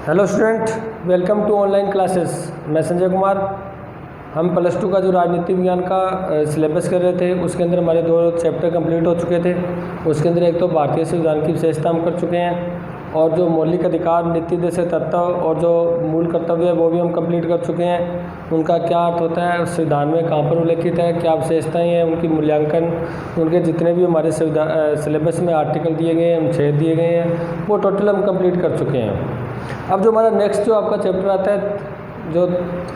Hello student, welcome to online classes. मैं संजय कुमार। हम plus two का जो राजनीति विज्ञान का सिलेबस कर रहे थे उसके अंदर हमारे 2 चैप्टर कंप्लीट हो चुके थे। उसके अंदर एक तो भारतीय संविधान की विशेषता हम कर चुके हैं और जो मौलिक अधिकार, नीति देश तत्व और जो मूल कर्तव्य है वो भी हम कंप्लीट कर चुके हैं। उनका क्या अर्थ होता है, संविधान में कहाँ पर उल्लेखित है, क्या विशेषताएँ हैं, उनकी मूल्यांकन, उनके जितने भी हमारे सिलेबस में आर्टिकल दिए गए हैं, अनुच्छेद दिए गए हैं, वो टोटल हम कंप्लीट कर चुके हैं। अब जो हमारा नेक्स्ट जो आपका चैप्टर आता है, जो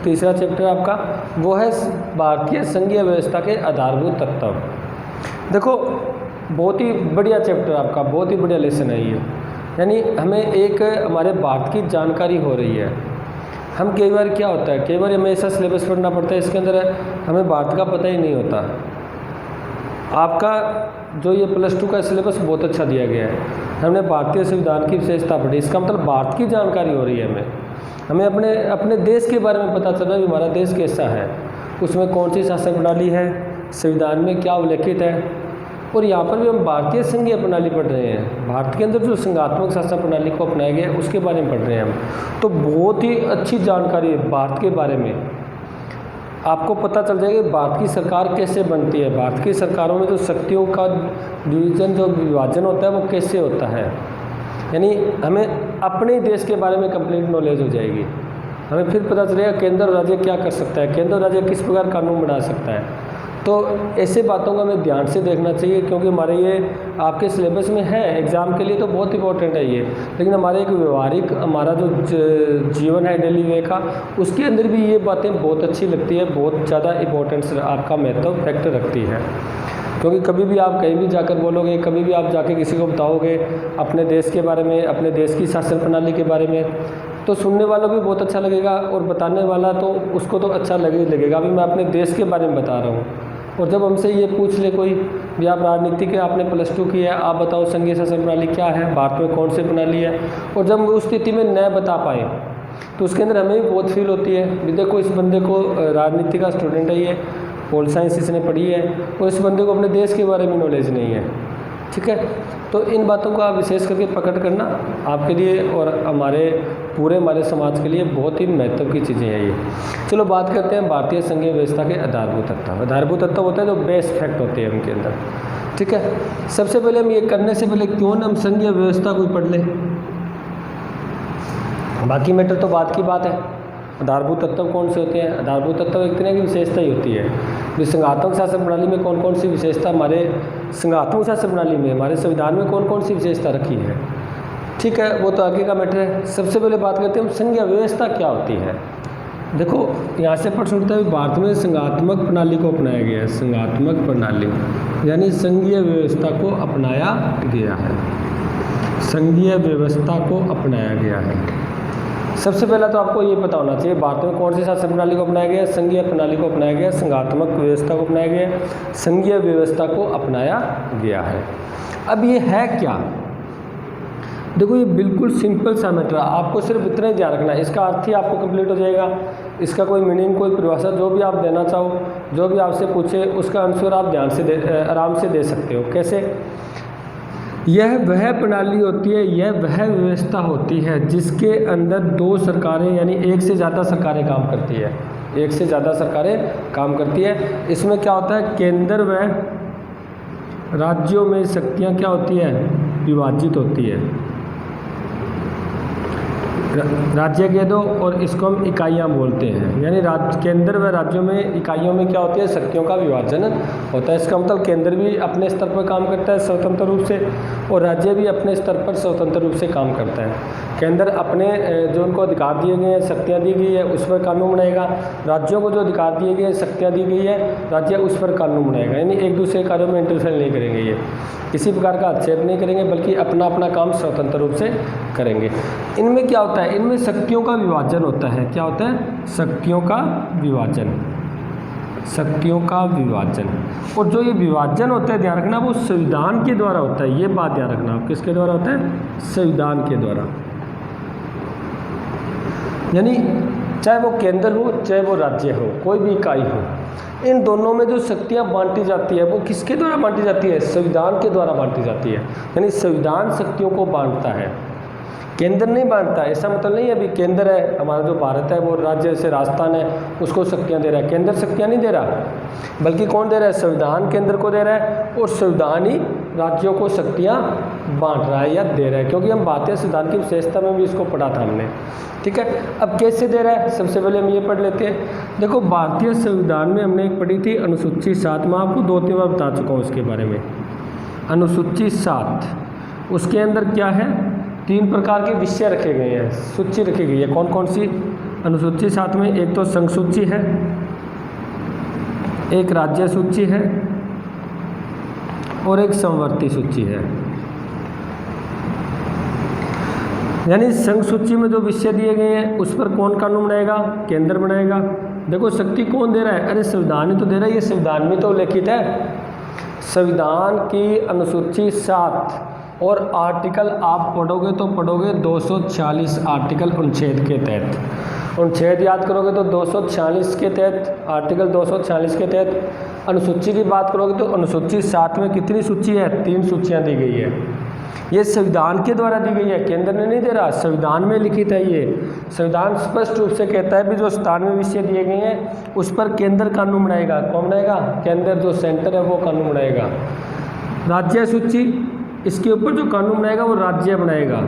तीसरा चैप्टर आपका, वो है भारतीय संघीय व्यवस्था के आधारभूत तत्व। देखो, बहुत ही बढ़िया चैप्टर आपका, बहुत ही बढ़िया लेसन है ये। यानी हमें एक हमारे भारत की जानकारी हो रही है। हम कई बार क्या होता है, कई बार हमें ऐसा सिलेबस पढ़ना पड़ता है, इसके अंदर हमें भारत का पता ही नहीं होता। आपका जो ये प्लस टू का सिलेबस बहुत अच्छा दिया गया है। हमने भारतीय संविधान की विशेषता पढ़ी, इसका मतलब भारत की जानकारी हो रही है। हमें अपने देश के बारे में पता चल रहा है, हमारा देश कैसा है, उसमें कौन सी शासन प्रणाली है, संविधान में क्या उल्लेखित है। और यहाँ पर भी हम भारतीय संघीय प्रणाली पढ़ रहे हैं। भारत के अंदर जो संघात्मक शासन प्रणाली को अपनाया गया है उसके बारे में पढ़ रहे हैं हम। तो बहुत ही अच्छी जानकारी है भारत के बारे में। आपको पता चल जाएगा भारत की सरकार कैसे बनती है, भारत की सरकारों में जो शक्तियों का डिवीज़न, जो विभाजन होता है वो कैसे होता है। यानी हमें अपने देश के बारे में कंप्लीट नॉलेज हो जाएगी। हमें फिर पता चलेगा केंद्र और राज्य क्या कर सकता है, केंद्र और राज्य किस प्रकार कानून बना सकता है। तो ऐसे बातों का हमें ध्यान से देखना चाहिए, क्योंकि हमारे ये आपके सिलेबस में है, एग्ज़ाम के लिए तो बहुत इंपॉर्टेंट है ये। लेकिन हमारे एक व्यवहारिक, हमारा जो जीवन है डेली वे का, उसके अंदर भी ये बातें बहुत अच्छी लगती है, बहुत ज़्यादा इंपॉर्टेंस आपका महत्व फैक्टर रखती है। क्योंकि कभी भी आप कहीं भी जाकर बोलोगे, कभी भी आप जाके किसी को बताओगे अपने देश के बारे में, अपने देश की शासन प्रणाली के बारे में, तो सुनने वालों को भी बहुत अच्छा लगेगा और बताने वाला तो उसको तो अच्छा लगेगा। अभी मैं अपने देश के बारे में बता रहा हूँ, और जब हमसे ये पूछ ले कोई भी, आप राजनीति के आपने प्लस टू की है, आप बताओ संघीय शासन प्रणाली क्या है, भारत में कौन सी प्रणाली है, और जब उस स्थिति में न बता पाए तो उसके अंदर हमें भी बहुत फील होती है कि देखो इस बंदे को, राजनीति का स्टूडेंट है ये, पोल साइंस इसने पढ़ी है, और इस बंदे को अपने देश के बारे में नॉलेज नहीं है। ठीक है, तो इन बातों को आप विशेष करके पकड़ करना आपके लिए और हमारे समाज के लिए बहुत ही महत्व की चीज़ें हैं ये। चलो बात करते हैं भारतीय संघीय व्यवस्था के आधारभूत तत्व। आधारभूत तत्व होते हैं जो बेस फैक्ट होते हैं उनके अंदर। ठीक है, सबसे पहले हम ये करने से पहले क्यों ना हम संघीय व्यवस्था को पढ़ लें, बाकी मैटर तो बात की बात है। आधारभूत तत्व कौन से होते हैं? आधारभूत तत्व एक तरह की विशेषता ही होती है। जो संघात्मक शासन प्रणाली में कौन कौन सी विशेषता, हमारे संघात्मक शासन प्रणाली में, हमारे संविधान में कौन कौन सी विशेषता रखी है, ठीक है, वो तो आगे का मैटर है। सबसे पहले बात करते हैं हम संघीय व्यवस्था क्या होती है। देखो, यहाँ से प्रश्न उठता है, भारत में संघात्मक प्रणाली को अपनाया गया है। संघात्मक प्रणाली यानी संघीय व्यवस्था को अपनाया गया है। संघीय व्यवस्था को अपनाया गया है। सबसे पहला तो आपको ये पता होना चाहिए भारत में कौन सी शासन प्रणाली को अपनाया गया है। संघीय प्रणाली को अपनाया गया, संघात्मक व्यवस्था को अपनाया गया, संघीय व्यवस्था को अपनाया गया है। अब ये है क्या? देखो, ये बिल्कुल सिंपल सा मैटर है, आपको सिर्फ इतना ही ध्यान रखना है, इसका अर्थ ही आपको कंप्लीट हो जाएगा। इसका कोई मीनिंग, कोई परिभाषा जो भी आप देना चाहो, जो भी आपसे पूछे उसका आंसर आप ध्यान से आराम से दे सकते हो। कैसे? यह वह प्रणाली होती है, यह वह व्यवस्था होती है जिसके अंदर 2 सरकारें यानी एक से ज़्यादा सरकारें काम करती है। एक से ज़्यादा सरकारें काम करती है। इसमें क्या होता है, केंद्र व राज्यों में शक्तियाँ क्या होती है, विभाजित होती है। राज्य कह दो और इसको हम इकाइयाँ बोलते हैं। यानी केंद्र व राज्यों में, इकाइयों में क्या होती है, शक्तियों का विभाजन होता है। इसका मतलब केंद्र भी अपने स्तर पर काम करता है स्वतंत्र रूप से, और राज्य भी अपने स्तर पर स्वतंत्र रूप से काम करता है। केंद्र अपने जो उनको अधिकार दिए गए हैं, शक्तियाँ दी गई है, उस पर कानून बनाएगा। राज्यों को जो अधिकार दिए गए हैं, शक्तियाँ दी गई है, राज्य उस पर कानून बनाएगा। यानी एक दूसरे कार्यों में इंटरफेयर नहीं करेंगे, ये किसी प्रकार का हस्तक्षेप नहीं करेंगे, बल्कि अपना अपना काम स्वतंत्र रूप से करेंगे। इनमें क्या होता है, इनमें शक्तियों का विभाजन होता है। क्या होता है? शक्तियों का विभाजन। शक्तियों का विभाजन, और जो ये विभाजन होता है, ध्यान रखना, वो संविधान के द्वारा होता है। ये बात ध्यान रखना, किसके द्वारा होता है? संविधान के द्वारा। यानी चाहे वो केंद्र हो, चाहे वो राज्य हो, कोई भी इकाई हो, इन दोनों में जो शक्तियाँ बांटी जाती है वो किसके द्वारा बांटी जाती है? संविधान के द्वारा बांटी जाती है। यानी संविधान शक्तियों को बांटता है। केंद्र नहीं बांटता, ऐसा मतलब नहीं है अभी केंद्र है हमारा जो भारत है वो राज्य जैसे राजस्थान है उसको शक्तियाँ दे रहा है, केंद्र शक्तियाँ नहीं दे रहा, बल्कि कौन दे रहा है, संविधान केंद्र को दे रहा है और संविधान ही राज्यों को शक्तियाँ बांट रहा है या दे रहा है, क्योंकि हम भारतीय संविधान की विशेषता में भी इसको पढ़ा था हमने। ठीक है, अब कैसे दे रहा है, सबसे पहले हम ये पढ़ लेते हैं। देखो भारतीय संविधान में हमने एक पढ़ी थी अनुसूची 7, मैं आपको 2-3 बार बता चुका हूँ उसके बारे में। अनुसूची 7 उसके अंदर क्या है, 3 प्रकार के विषय रखे गए हैं, सूची रखी गई है। कौन कौन सी अनुसूची 7 में, एक तो संघ सूची है, एक राज्य सूची है और एक समवर्ती सूची है। यानी संघ सूची में जो विषय दिए गए हैं उस पर कौन कानून बनाएगा, केंद्र बनाएगा। देखो शक्ति कौन दे रहा है, अरे संविधान ही तो दे रहा है, ये संविधान में तो लिखित है। संविधान की अनुसूची 7 और आर्टिकल आप पढ़ोगे तो पढ़ोगे 246 आर्टिकल अनुच्छेद के तहत, अनुच्छेद याद करोगे तो 246 के तहत, आर्टिकल 246 के तहत अनुसूची की बात करोगे तो अनुसूची 7 में कितनी सूची है, 3 सूचियाँ दी गई है। ये संविधान के द्वारा दी गई है, केंद्र ने नहीं दे रहा, संविधान में लिखित है। ये संविधान स्पष्ट रूप से कहता है भी जो 97 विषय दिए गए हैं उस पर केंद्र कानून बनाएगा। कौन बनाएगा, केंद्र जो सेंटर है वो कानून बनाएगा। राज्य सूची, इसके ऊपर जो कानून बनाएगा वो राज्य बनाएगा।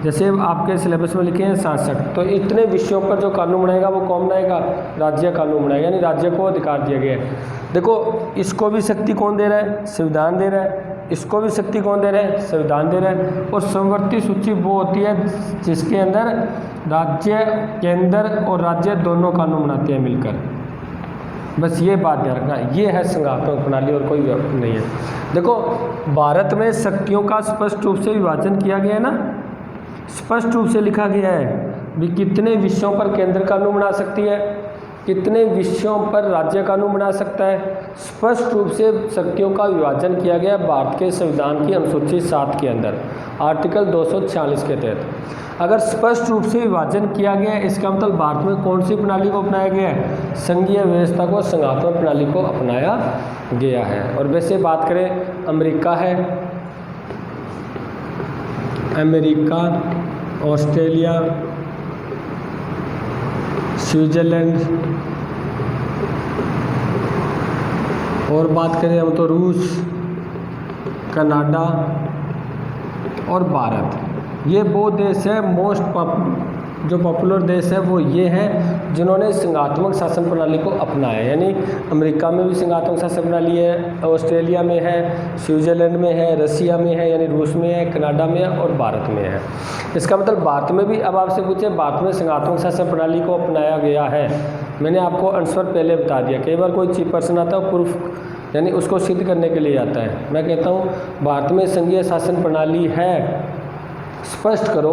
जैसे आपके सिलेबस में लिखे हैं 67, तो इतने विषयों पर जो कानून बनाएगा वो कौन बनाएगा, राज्य कानून बनाएगा, यानी राज्य को अधिकार दिया गया है। देखो इसको भी शक्ति कौन दे रहा है, संविधान दे रहा है, इसको भी शक्ति कौन दे रहा है, संविधान दे रहा है। और समवर्ती सूची वो होती है जिसके अंदर राज्य, केंद्र और राज्य दोनों कानून बनाते हैं मिलकर। बस ये बात ध्यान रखना, ये है संघात्मक प्रणाली और कोई नहीं है। देखो भारत में शक्तियों का स्पष्ट रूप से विभाजन किया गया है ना, स्पष्ट रूप से लिखा गया है भी कितने विषयों पर केंद्र कानून बना सकती है, कितने विषयों पर राज्य कानून बना सकता है। स्पष्ट रूप से शक्तियों का विभाजन किया गया भारत के संविधान की अनुसूची 7 के अंदर आर्टिकल 246 के तहत। अगर स्पष्ट रूप से विभाजन किया गया है इसका मतलब भारत में कौन सी प्रणाली को अपनाया गया है, संघीय व्यवस्था को, संघात्मक प्रणाली को अपनाया गया है। और वैसे बात करें अमेरिका है, अमेरिका, ऑस्ट्रेलिया, स्विट्जरलैंड, और बात करें हम तो रूस, कनाडा और भारत, ये वो देश है जो पॉपुलर देश है वो ये है जिन्होंने संघात्मक शासन प्रणाली को अपनाया। यानी अमेरिका में भी संघात्मक शासन प्रणाली है, ऑस्ट्रेलिया में है, स्विट्जरलैंड में है, रसिया में है यानी रूस में है, कनाडा में है और भारत में है। इसका मतलब भारत में भी, अब आपसे पूछे भारत में संघात्मक शासन प्रणाली को अपनाया गया है, मैंने आपको आंसर पहले बता दिया। कई बार कोई चीफ पर्सन आता है प्रूफ यानी उसको सिद्ध करने के लिए आता है। मैं कहता हूँ भारत में संघीय शासन प्रणाली है, स्पष्ट करो,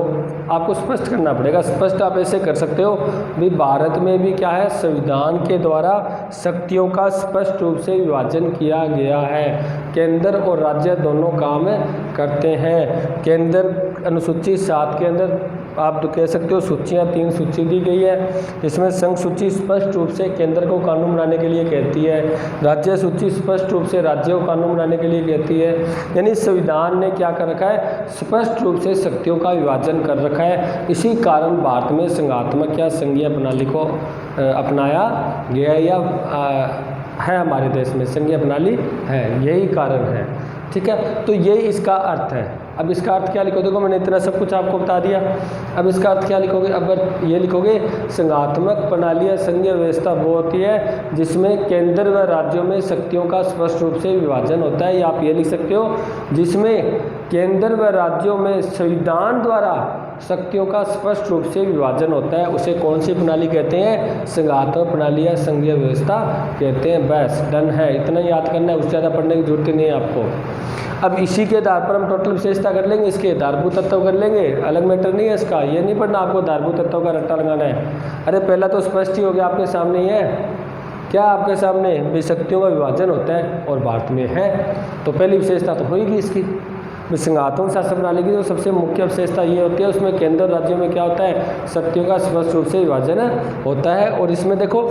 आपको स्पष्ट करना पड़ेगा। स्पष्ट आप ऐसे कर सकते हो भी भारत में भी क्या है, संविधान के द्वारा शक्तियों का स्पष्ट रूप से विभाजन किया गया है, केंद्र और राज्य दोनों काम करते हैं। केंद्र अनुसूची 7 के अंदर आप तो कह सकते हो सूचियाँ 3 सूची दी गई है, जिसमें संघ सूची स्पष्ट रूप से केंद्र को कानून बनाने के लिए कहती है, राज्य सूची स्पष्ट रूप से राज्य को कानून बनाने के लिए कहती है। यानी संविधान ने क्या कर रखा है, स्पष्ट रूप से शक्तियों का विभाजन कर रखा है। इसी कारण भारत में संघात्मक या संघीय प्रणाली को अपनाया गया या है, हमारे देश में संघीय प्रणाली है, यही कारण है। ठीक है, तो यही इसका अर्थ है। अब इसका अर्थ क्या लिखोगे, देखो मैंने इतना सब कुछ आपको बता दिया। अब इसका अर्थ क्या लिखोगे, अगर ये लिखोगे संघात्मक प्रणाली या संघीय व्यवस्था वो होती है जिसमें केंद्र व राज्यों में शक्तियों का स्पष्ट रूप से विभाजन होता है, या आप ये लिख सकते हो जिसमें केंद्र व राज्यों में संविधान द्वारा शक्तियों का स्पष्ट रूप से विभाजन होता है। उसे कौन सी प्रणाली कहते हैं, संघात्मक प्रणाली या संघीय व्यवस्था कहते हैं। बस डन है, इतना याद करना है, उससे ज़्यादा पढ़ने की जरूरत ही नहीं है आपको। अब इसी के आधार पर हम टोटल विशेषता कर लेंगे, इसके आधारभूत तत्व कर लेंगे, अलग मैटर नहीं है इसका, ये नहीं पढ़ना आपको आधारभूत तत्वों का रट्टा लगाना है। अरे पहला तो स्पष्ट ही हो गया, आपके सामने ही है, क्या आपके सामने भी शक्तियों का विभाजन होता है और भारत में है, तो पहली विशेषता तो होगी इसकी। संघात्मक शासन प्रणाली की जो सबसे मुख्य विशेषता ये होती है, उसमें केंद्र राज्यों में क्या होता है, शक्तियों का स्पष्ट रूप से विभाजन होता है। और इसमें देखो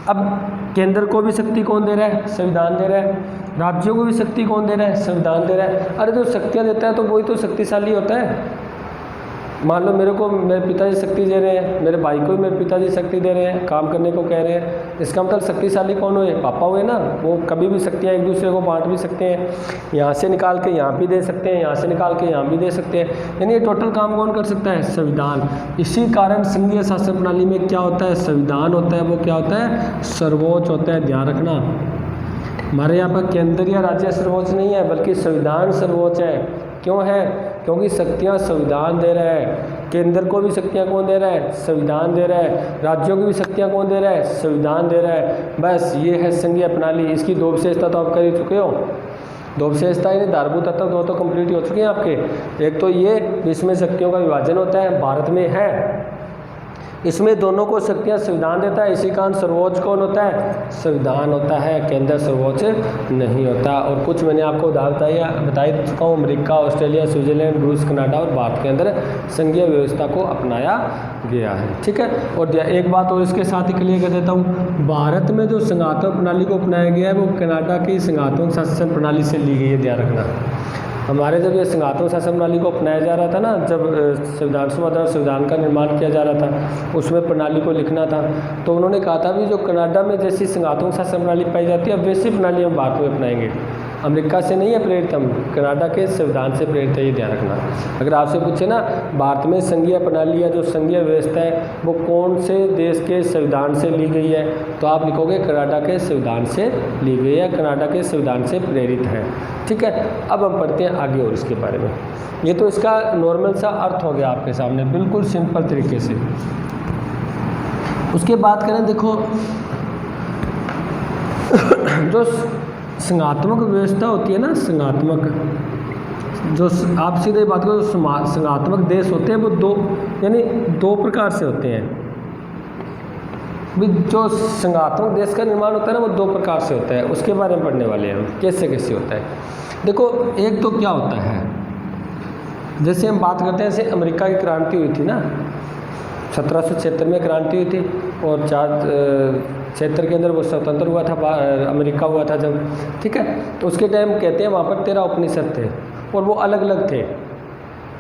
अब केंद्र को भी शक्ति कौन दे रहा है? संविधान दे रहा है। राज्यों को भी शक्ति कौन दे रहा है? संविधान दे रहा है। अरे जो शक्तियाँ देता है तो वही तो शक्तिशाली होता है। मान लो मेरे को मेरे पिताजी शक्ति दे रहे हैं, मेरे भाई को भी मेरे पिताजी शक्ति दे रहे हैं, काम करने को कह रहे हैं, इसका मतलब शक्तिशाली कौन हुए? पापा हुए ना। वो कभी भी शक्तियाँ एक दूसरे को बांट भी सकते हैं, यहाँ से निकाल के यहाँ भी दे सकते हैं, यहाँ से निकाल के यहाँ भी दे सकते हैं। यानी ये टोटल काम कौन कर सकता है? संविधान। इसी कारण संघीय शासन प्रणाली में क्या होता है? संविधान होता है। वो क्या होता है? सर्वोच्च होता है। ध्यान रखना, हमारे यहाँ पर केंद्र या राज्य सर्वोच्च नहीं है, बल्कि संविधान सर्वोच्च है। क्यों है? क्योंकि शक्तियाँ संविधान दे रहा है। केंद्र को भी शक्तियाँ कौन दे रहा है? संविधान दे रहा है। राज्यों की भी शक्तियाँ कौन दे रहा है? संविधान दे रहा है। बस ये है संघीय प्रणाली। इसकी दो विशेषता तो आप कर ही चुके हो। दो विशेषता यानी धारभूत तत्व दो तो कंप्लीट हो चुके हैं आपके। एक तो ये इसमें शक्तियों का विभाजन होता है, भारत में है, इसमें दोनों को शक्तियाँ संविधान देता है। इसी कारण सर्वोच्च कौन होता है? संविधान होता है, केंद्र सर्वोच्च नहीं होता। और कुछ मैंने आपको बता चुका हूँ, अमेरिका, ऑस्ट्रेलिया, स्विट्जरलैंड, रूस, कनाडा और भारत के अंदर संघीय व्यवस्था को अपनाया गया है। ठीक है। और एक बात और इसके साथ ही क्लियर कर देता हूँ, भारत में जो संघात्मक प्रणाली को अपनाया गया है वो कनाडा की संघात्मक शासन प्रणाली से ली गई है। ध्यान रखना, हमारे जब ये संघात्मक शासन प्रणाली को अपनाया जा रहा था ना, जब संविधान सभा द्वारा संविधान का निर्माण किया जा रहा था, उसमें प्रणाली को लिखना था, तो उन्होंने कहा था भी जो कनाडा में जैसी संघात्मक शासन प्रणाली पाई जाती है, अब वैसी प्रणाली हम भारत में अपनाएंगे। अमेरिका से नहीं है प्रेरित, हम कनाडा के संविधान से प्रेरित है। ये ध्यान रखना। अगर आपसे पूछे ना भारत में संघीय प्रणाली या जो संघीय व्यवस्था है वो कौन से देश के संविधान से ली गई है, तो आप लिखोगे कनाडा के संविधान से ली गई है, कनाडा के संविधान से प्रेरित है। ठीक है। अब हम पढ़ते हैं आगे और इसके बारे में। ये तो इसका नॉर्मल सा अर्थ हो गया आपके सामने, बिल्कुल सिंपल तरीके से। उसके बाद करें, देखो जो संघात्मक व्यवस्था होती है ना, संघात्मक, जो आप सीधे बात करो, संघात्मक देश होते हैं वो दो प्रकार से होते हैं। जो संघात्मक देश का निर्माण होता है ना वो दो प्रकार से होता है, उसके बारे में पढ़ने वाले हैं। कैसे कैसे होता है? देखो, एक तो क्या होता है, जैसे हम बात करते हैं, जैसे अमेरिका की क्रांति हुई थी ना, 1776 में क्रांति हुई थी और 476 के अंदर वो स्वतंत्र हुआ था, अमेरिका हुआ था जब। ठीक है। तो उसके टाइम कहते हैं वहाँ पर 13 उपनिषद थे और वो अलग अलग थे,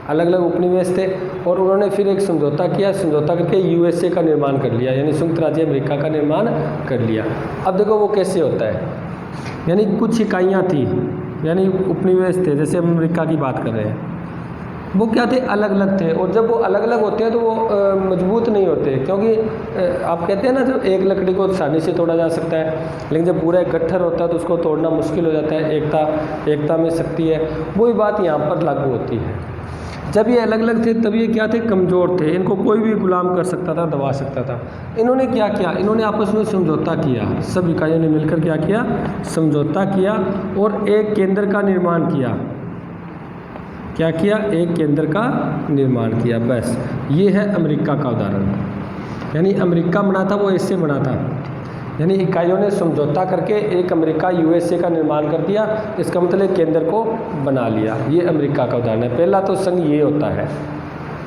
अलग अलग उपनिवेश थे। और उन्होंने फिर एक समझौता किया, समझौता करके यूएसए का निर्माण कर लिया, यानी संयुक्त राज्य अमेरिका का निर्माण कर लिया। अब देखो वो कैसे होता है, यानी कुछ इकाइयाँ थी, यानी उपनिवेश थे, जैसे हम अमेरिका की बात कर रहे हैं, वो क्या थे? अलग अलग थे। और जब वो अलग अलग होते हैं तो वो मजबूत नहीं होते, क्योंकि आप कहते हैं ना, जब एक लकड़ी को आसानी से तोड़ा जा सकता है, लेकिन जब पूरा एक गट्ठर होता है तो उसको तोड़ना मुश्किल हो जाता है। एकता में शक्ति है। वही बात यहाँ पर लागू होती है। जब ये अलग अलग थे तब ये क्या थे? कमज़ोर थे, इनको कोई भी गुलाम कर सकता था, दबा सकता था। इन्होंने क्या किया? इन्होंने आपस में समझौता किया, सब इकाइयों ने मिलकर क्या किया? समझौता किया और एक केंद्र का निर्माण किया। क्या किया? एक केंद्र का निर्माण किया। बस ये है अमेरिका का उदाहरण। यानी अमेरिका बना था वो इससे बना था, यानी इकाइयों ने समझौता करके एक अमेरिका यूएसए का निर्माण कर दिया। इसका मतलब केंद्र को बना लिया। ये अमेरिका का उदाहरण है। पहला तो संघ ये होता है,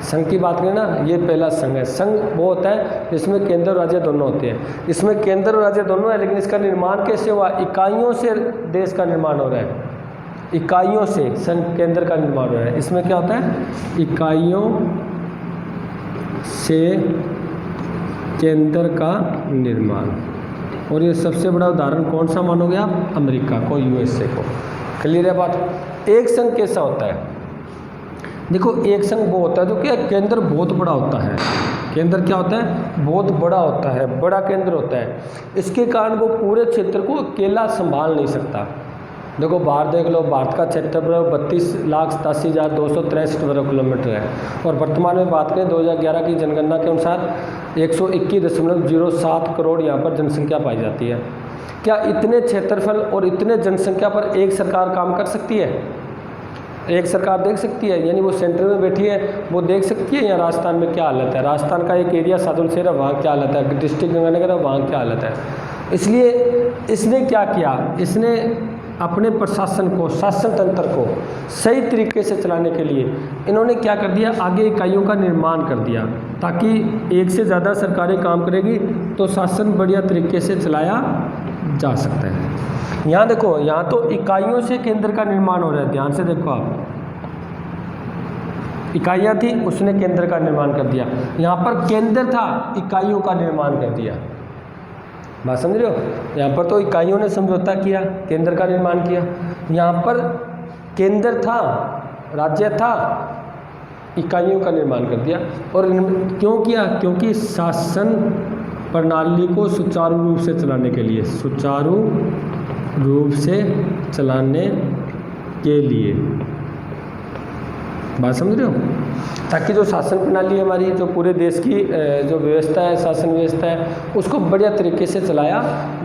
संघ की बात करें ना, ये पहला संघ है। संघ वो होता है जिसमें केंद्र और राज्य दोनों होते हैं। इसमें केंद्र और राज्य दोनों है, लेकिन इसका निर्माण कैसे हुआ? इकाइयों से देश का निर्माण हो रहा है, इकाइयों से संघ केंद्र का निर्माण हो रहा है। इसमें क्या होता है? इकाइयों से केंद्र का निर्माण। और ये सबसे बड़ा उदाहरण कौन सा मानोगे आप? अमेरिका को, यूएसए को। क्लियर है बात? एक संघ कैसा होता है? देखो, एक संघ वो होता है जो कि केंद्र बहुत बड़ा होता है। केंद्र क्या होता है? बहुत बड़ा होता है, बड़ा केंद्र होता है। इसके कारण वो पूरे क्षेत्र को अकेला संभाल नहीं सकता। देखो बाहर देख लो, भारत का क्षेत्रफल 32,87,263 वर्ग किलोमीटर है और वर्तमान में बात करें 2011 की जनगणना के अनुसार 121.07 करोड़ यहाँ पर जनसंख्या पाई जाती है। क्या इतने क्षेत्रफल और इतने जनसंख्या पर एक सरकार काम कर सकती है? एक सरकार देख सकती है? यानी वो सेंटर में बैठी है, वो देख सकती है यहाँ राजस्थान में क्या हालत है, राजस्थान का एक एरिया सादुलशेर है, वहाँ क्या हालत है, डिस्ट्रिक्ट गंगानगर है, वहाँ क्या हालत है। इसलिए इसने क्या किया? इसने अपने प्रशासन को, शासन तंत्र को सही तरीके से चलाने के लिए इन्होंने क्या कर दिया, आगे इकाइयों का निर्माण कर दिया, ताकि एक से ज़्यादा सरकारें काम करेगी तो शासन बढ़िया तरीके से चलाया जा सकता है। यहाँ देखो, यहाँ तो इकाइयों से केंद्र का निर्माण हो रहा है, ध्यान से देखो आप, इकाइयाँ थी उसने केंद्र का निर्माण कर दिया, यहाँ पर केंद्र था इकाइयों का निर्माण कर दिया। बात समझ रहे हो, यहाँ पर तो इकाइयों ने समझौता किया, केंद्र का निर्माण किया, यहाँ पर केंद्र था, राज्य था, इकाइयों का निर्माण कर दिया। और क्यों किया, क्योंकि शासन प्रणाली को सुचारू रूप से चलाने के लिए, सुचारू रूप से चलाने के लिए, बात समझ रहे हो, ताकि जो शासन प्रणाली है हमारी, जो पूरे देश की जो व्यवस्था है, शासन व्यवस्था है, उसको बढ़िया तरीके से चलाया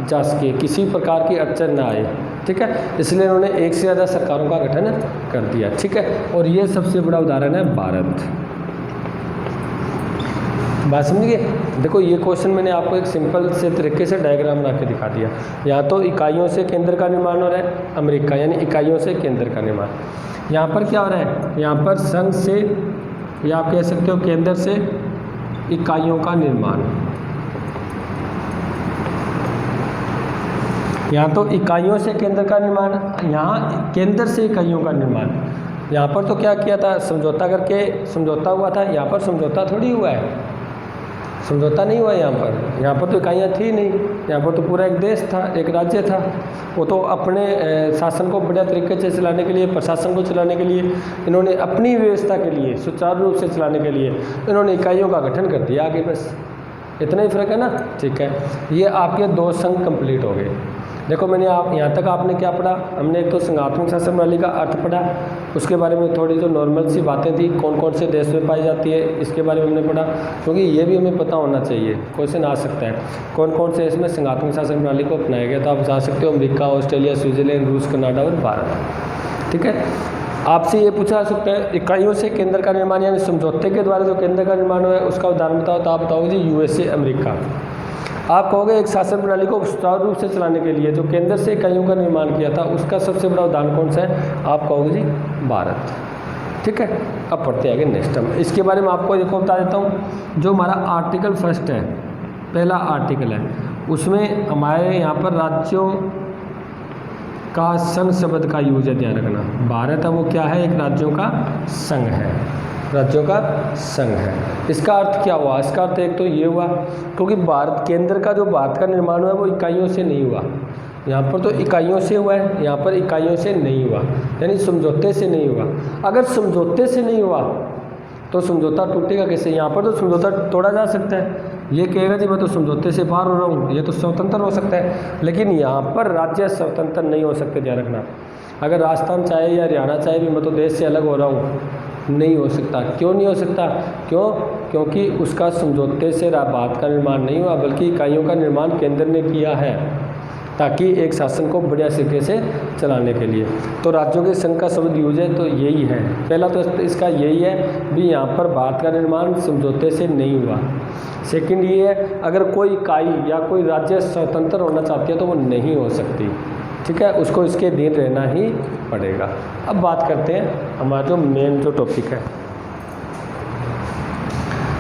जा सके, किसी प्रकार की अड़चन ना आए। ठीक है, इसलिए उन्होंने एक से ज़्यादा सरकारों का गठन कर दिया। ठीक है, और ये सबसे बड़ा उदाहरण है भारत। बात समझिए, देखो ये क्वेश्चन मैंने आपको एक सिंपल से तरीके से डायग्राम बना के दिखा दिया। यहाँ तो इकाइयों से केंद्र का निर्माण हो रहा है, अमेरिका, यानी इकाइयों से केंद्र का निर्माण। यहाँ पर क्या हो रहा है, यहाँ पर संघ से, या आप कह सकते हो केंद्र से इकाइयों का निर्माण। यहाँ तो इकाइयों से केंद्र का निर्माण, यहाँ केंद्र से इकाइयों का निर्माण। यहाँ पर तो क्या किया था, समझौता करके समझौता हुआ था, यहाँ पर समझौता थोड़ी हुआ है, समझौता नहीं हुआ यहाँ पर तो इकाइयाँ थी नहीं, यहाँ पर तो पूरा एक देश था, एक राज्य था। वो तो अपने शासन को बढ़िया तरीके से चलाने के लिए, प्रशासन को चलाने के लिए, इन्होंने अपनी व्यवस्था के लिए, सुचारू रूप से चलाने के लिए इन्होंने इकाइयों का गठन कर दिया आगे, बस इतना ही फ़र्क है ना। ठीक है, ये आपके 2 संघ कंप्लीट हो गए। देखो मैंने आप यहाँ तक आपने क्या पढ़ा, हमने एक तो संघात्मक शासन प्रणाली का अर्थ पढ़ा, उसके बारे में थोड़ी जो नॉर्मल सी बातें थी, कौन कौन से देश में पाई जाती है इसके बारे में हमने पढ़ा, क्योंकि ये भी हमें पता होना चाहिए, क्वेश्चन आ सकता है कौन कौन से इसमें संघात्मक शासन प्रणाली को अपनाया गया। तो आप बता सकते हो अमेरिका, ऑस्ट्रेलिया, स्विट्जरलैंड, रूस, कनाडा और भारत। ठीक है, आपसे ये पूछा जा सकता है इकाइयों से केंद्र का निर्माण, यानी समझौते के द्वारा जो केंद्र का निर्माण हुआ है उसका उदाहरण बताओ, तो आप बताओगे जी USA, अमेरिका। आप कहोगे एक शासन प्रणाली को सुचारू रूप से चलाने के लिए जो केंद्र से इकाइयों का निर्माण किया था, उसका सबसे बड़ा उदाहरण कौन सा है, आप कहोगे जी भारत। ठीक है, अब पढ़ते आगे नेक्स्ट हम इसके बारे में आपको देखो बता देता हूँ। जो हमारा आर्टिकल 1 है, पहला आर्टिकल है, उसमें हमारे यहाँ पर राज्यों का संघ शब्द का यूज है, ध्यान रखना। भारत है वो क्या है, एक राज्यों का संघ है, राज्यों का संघ है। इसका अर्थ क्या हुआ, इसका अर्थ एक तो ये हुआ, क्योंकि भारत केंद्र का जो भारत का निर्माण हुआ है वो इकाइयों से नहीं हुआ, यहाँ पर तो इकाइयों से हुआ है, यहाँ पर इकाइयों से नहीं हुआ, यानी समझौते से नहीं हुआ। अगर समझौते से नहीं हुआ तो समझौता टूटेगा कैसे, यहाँ पर तो समझौता तोड़ा जा सकता है, ये कहेगा जी मैं तो समझौते से बाहर हो रहा हूँ, ये तो स्वतंत्र हो सकता है, लेकिन यहाँ पर राज्य स्वतंत्र नहीं हो सकते, ध्यान रखना। अगर राजस्थान चाहे या हरियाणा चाहे भी मैं तो देश से अलग हो रहा हूँ, नहीं हो सकता। क्यों नहीं हो सकता, क्यों, क्योंकि उसका समझौते से भारत का निर्माण नहीं हुआ, बल्कि इकाइयों का निर्माण केंद्र ने किया है, ताकि एक शासन को बढ़िया तरीके से चलाने के लिए। तो राज्यों के संघ का शब्द यूज है तो यही है, पहला तो इसका यही है भी यहाँ पर भारत का निर्माण समझौते से नहीं हुआ। सेकंड ये है, अगर कोई इकाई या कोई राज्य स्वतंत्र होना चाहती है तो वो नहीं हो सकती। ठीक है, उसको इसके अधीन रहना ही पड़ेगा। अब बात करते हैं हमारा जो मेन जो टॉपिक है,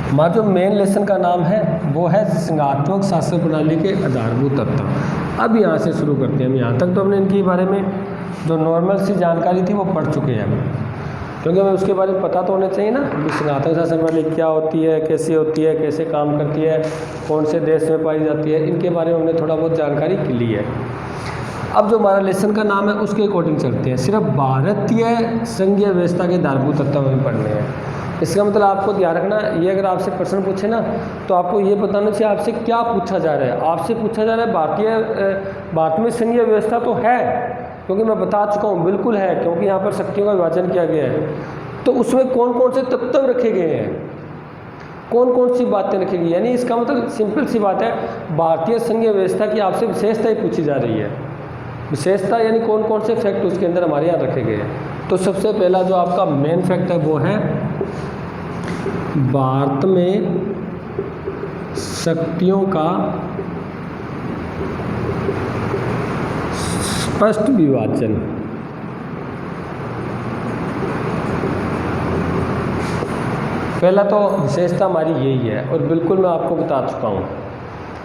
हमारा जो मेन लेसन का नाम है वो है संघात्मक शासन प्रणाली के आधारभूत तत्व। अब यहाँ से शुरू करते हैं हम। यहाँ तक तो हमने इनके बारे में जो नॉर्मल सी जानकारी थी वो पढ़ चुके हैं हम, क्योंकि हमें उसके बारे में पता तो होना चाहिए ना कि संघात्मक शासन प्रणाली क्या होती है, कैसे होती है, कैसे काम करती है, कौन से देश में पाई जाती है, इनके बारे में हमने थोड़ा बहुत जानकारी ली है। अब जो हमारा लेसन का नाम है उसके अकॉर्डिंग चलते हैं। सिर्फ भारतीय संघीय व्यवस्था के आधारभूत तत्व हमें पढ़ने हैं। इसका मतलब आपको ध्यान रखना, ये अगर आपसे प्रश्न पूछे ना तो आपको ये बताना चाहिए आपसे क्या पूछा जा रहा है। आपसे पूछा जा रहा है भारत में संघीय व्यवस्था तो है, क्योंकि मैं बता चुका हूँ बिल्कुल है, क्योंकि यहाँ पर शक्तियों का विभाजन किया गया है। तो उसमें कौन कौन से तत्व रखे गए हैं, कौन कौन सी बातें रखी गई, यानी इसका मतलब सिंपल सी बात है, भारतीय संघीय व्यवस्था की आपसे विशेषता ही पूछी जा रही है। विशेषता यानी कौन कौन से फैक्ट उसके अंदर हमारे यहाँ रखे गए हैं। तो सबसे पहला जो आपका मेन फैक्ट है वो है भारत में शक्तियों का स्पष्ट विभाजन। पहला तो विशेषता हमारी यही है और बिल्कुल मैं आपको बता चुका हूँ,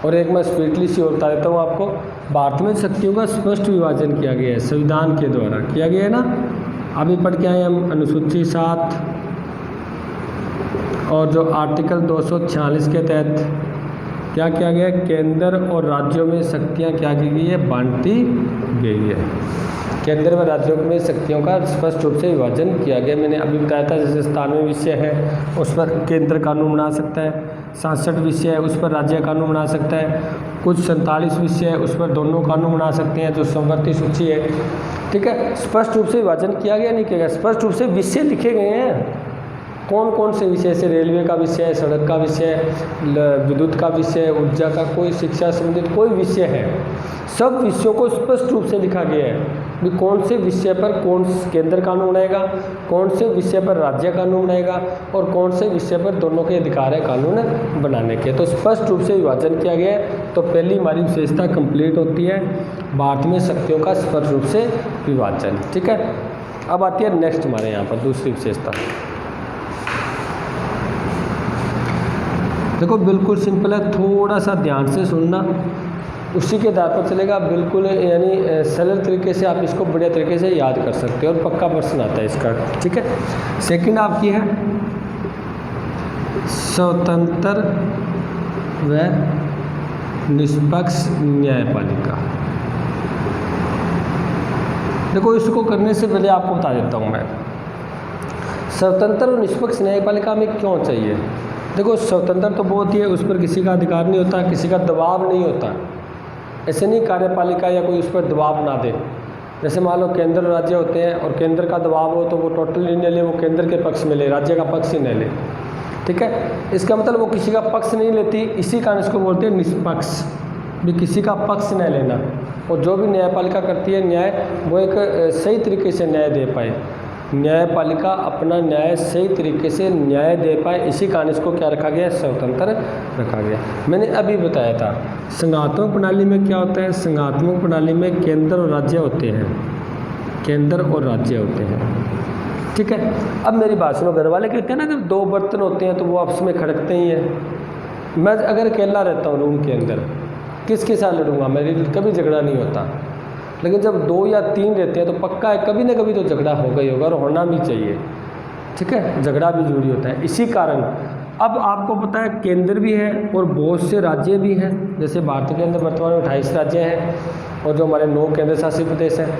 और एक मैं स्पीडली सी और बता देता हूँ आपको। भारत में शक्तियों का स्पष्ट विभाजन किया गया है, संविधान के द्वारा किया गया है ना। अभी पढ़ के आए हम अनुसूची 7 और जो आर्टिकल 246 के तहत क्या किया गया है, केंद्र और राज्यों में शक्तियाँ क्या की गई है, बांटी गई है। केंद्र व राज्यों में शक्तियों का स्पष्ट रूप से विभाजन किया गया। मैंने अभी बताया था, जैसे 97 विषय है उस पर केंद्र कानून बना सकता है, 67 विषय है उस पर राज्य कानून बना सकता है, कुछ 47 विषय है उस पर दोनों कानून बना सकते हैं, जो समवर्ती सूची है। ठीक है, स्पष्ट रूप से विभाजन किया गया, नहीं किया गया, स्पष्ट रूप से विषय लिखे गए हैं। कौन कौन से विषय से, रेलवे का विषय है, सड़क का विषय है, विद्युत का विषय है, ऊर्जा का, कोई शिक्षा संबंधित कोई विषय है, सब विषयों को स्पष्ट रूप से लिखा गया है कि कौन से विषय पर कौन केंद्र कानून बनाएगा, कौन से विषय पर राज्य कानून बनाएगा और कौन से विषय पर दोनों के अधिकार है कानून बनाने के। तो स्पष्ट रूप से विभाजन किया गया है। तो पहली हमारी विशेषता कंप्लीट होती है, भारत में शक्तियों का स्पष्ट रूप से विभाजन। ठीक है, अब आती है नेक्स्ट हमारे यहाँ पर दूसरी विशेषता। देखो बिल्कुल सिंपल है, थोड़ा सा ध्यान से सुनना, उसी के आधार पर चलेगा। बिल्कुल यानी सरल तरीके से आप इसको बढ़िया तरीके से याद कर सकते हो और पक्का प्रश्न आता है इसका। ठीक है, सेकंड आपकी है स्वतंत्र व निष्पक्ष न्यायपालिका। देखो इसको करने से पहले आपको बता देता हूँ मैं, स्वतंत्र और निष्पक्ष न्यायपालिका में क्यों चाहिए। देखो स्वतंत्र तो बहुत ही है, उस पर किसी का अधिकार नहीं होता, किसी का दबाव नहीं होता। ऐसे नहीं कार्यपालिका या कोई उस पर दबाव ना दे। जैसे मान लो केंद्र राज्य होते हैं और केंद्र का दबाव हो तो वो टोटल निर्णय ले, वो केंद्र के पक्ष में ले, राज्य का पक्ष ही नहीं ले। ठीक है, इसका मतलब वो किसी का पक्ष नहीं लेती, इसी कारण इसको बोलते हैं निष्पक्ष, भी किसी का पक्ष न लेना। और जो भी न्यायपालिका करती है न्याय, वो एक सही तरीके से न्याय दे पाए, न्यायपालिका अपना न्याय सही तरीके से न्याय दे पाए, इसी कारण इसको क्या रखा गया, स्वतंत्र रखा गया। मैंने अभी बताया था संघात्मक प्रणाली में क्या होता है, संघात्मक प्रणाली में केंद्र और राज्य होते हैं, केंद्र और राज्य होते हैं। ठीक है, अब मेरी बात सुनो, घर वाले कहते हैं ना जब दो बर्तन होते हैं तो वो आपस में खड़कते ही हैं। मैं अगर अकेला रहता हूँ रूम के अंदर, किसके साथ लड़ूंगा, मेरी कभी झगड़ा नहीं होता। लेकिन जब 2 या 3 रहते हैं तो पक्का है कभी ना कभी तो झगड़ा होगा ही होगा, और होना भी चाहिए। ठीक है, झगड़ा भी जरूरी होता है। इसी कारण अब आपको पता है केंद्र भी है और बहुत से राज्य भी हैं। जैसे भारत के अंदर वर्तमान में 28 राज्य हैं और जो हमारे 9 केंद्र शासित प्रदेश हैं।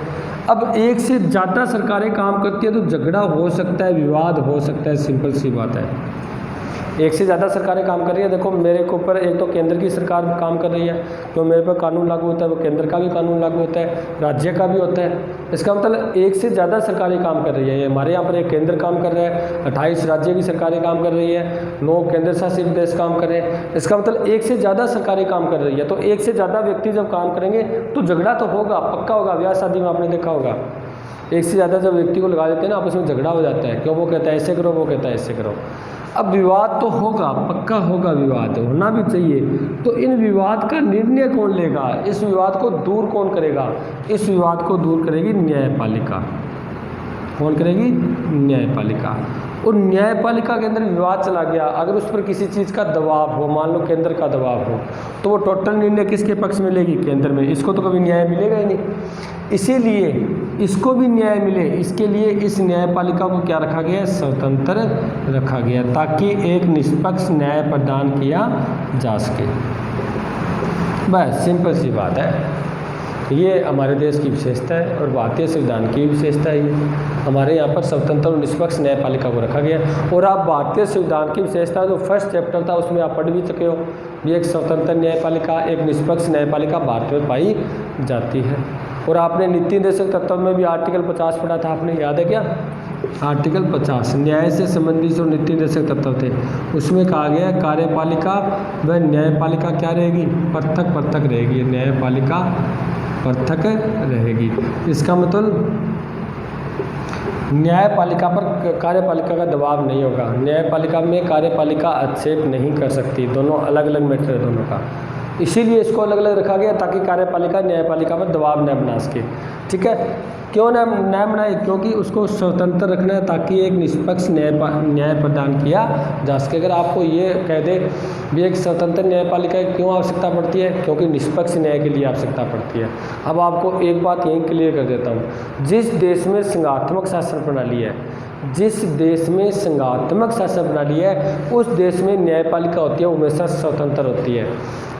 अब एक से ज़्यादा सरकारें काम करती है तो झगड़ा हो सकता है, विवाद हो सकता है, सिंपल सी बात है। एक से ज़्यादा सरकारें काम कर रही है, देखो मेरे के ऊपर एक तो केंद्र की सरकार काम कर रही है, तो मेरे पर कानून लागू होता है, वो केंद्र का भी कानून लागू होता है, राज्य का भी होता है। इसका मतलब एक से ज़्यादा सरकारें काम कर रही है। हमारे यहाँ पर एक केंद्र काम कर रहा है, 28 राज्य की सरकारें काम कर रही है, 9 केंद्र शासित प्रदेश काम कर रहे हैं। इसका मतलब एक से ज़्यादा सरकारें काम कर रही है, तो एक से ज़्यादा व्यक्ति जब काम करेंगे तो झगड़ा तो होगा, पक्का होगा। ब्याह शादी में आपने देखा होगा, एक से ज़्यादा जब व्यक्ति को लगा देते हैं ना, आपस में झगड़ा हो जाता है। क्यों, वो कहता है ऐसे करो, वो कहता है ऐसे करो। अब विवाद तो होगा, पक्का होगा, विवाद होना भी चाहिए। तो इन विवाद का निर्णय कौन लेगा, इस विवाद को दूर कौन करेगा, इस विवाद को दूर करेगी न्यायपालिका। कौन करेगी, न्यायपालिका। और न्यायपालिका के अंदर विवाद चला गया, अगर उस पर किसी चीज़ का दबाव हो, मान लो केंद्र का दबाव हो, तो वो टोटल निर्णय किसके पक्ष में लेगी, केंद्र में। इसको तो कभी न्याय मिलेगा ही नहीं। इसीलिए इसको भी न्याय मिले, इसके लिए इस न्यायपालिका को क्या रखा गया, स्वतंत्र रखा गया, ताकि एक निष्पक्ष न्याय प्रदान किया जा सके। बस सिंपल सी बात है। ये हमारे देश की विशेषता है और भारतीय संविधान की विशेषता है। हमारे यहाँ पर स्वतंत्र और निष्पक्ष न्यायपालिका को रखा गया। और आप भारतीय संविधान की विशेषता जो फर्स्ट चैप्टर था उसमें आप पढ़ भी चुके हो, ये एक स्वतंत्र न्यायपालिका, एक निष्पक्ष न्यायपालिका भारत में पाई जाती है। और आपने नीति निर्देशक तत्व में भी आर्टिकल 50 पढ़ा था, आपने याद है क्या, आर्टिकल 50 न्याय से संबंधित जो नीति निर्देशक तत्व थे उसमें कहा गया है कार्यपालिका व न्यायपालिका क्या रहेगी, पृथक पृथक रहेगी। न्यायपालिका पृथक रहेगी, इसका मतलब न्यायपालिका पर कार्यपालिका का दबाव नहीं होगा। न्यायपालिका में कार्यपालिका आक्षेप नहीं कर सकती, दोनों अलग अलग मैटर है दोनों का। इसीलिए इसको अलग अलग रखा गया ताकि कार्यपालिका न्यायपालिका पर दबाव न बना सके। ठीक है, क्यों न बनाए? क्योंकि उसको स्वतंत्र रखना है ताकि एक निष्पक्ष न्याय प्रदान किया जा सके। अगर आपको ये कह दे भी एक स्वतंत्र न्यायपालिका की क्यों आवश्यकता पड़ती है, क्योंकि निष्पक्ष न्याय के लिए आवश्यकता पड़ती है। अब आपको एक बात यहीं क्लियर कर देता हूँ, जिस देश में संघात्मक शासन प्रणाली है, जिस देश में संघात्मक शासन प्रणाली है, उस देश में न्यायपालिका होती है वो हमेशा स्वतंत्र होती है।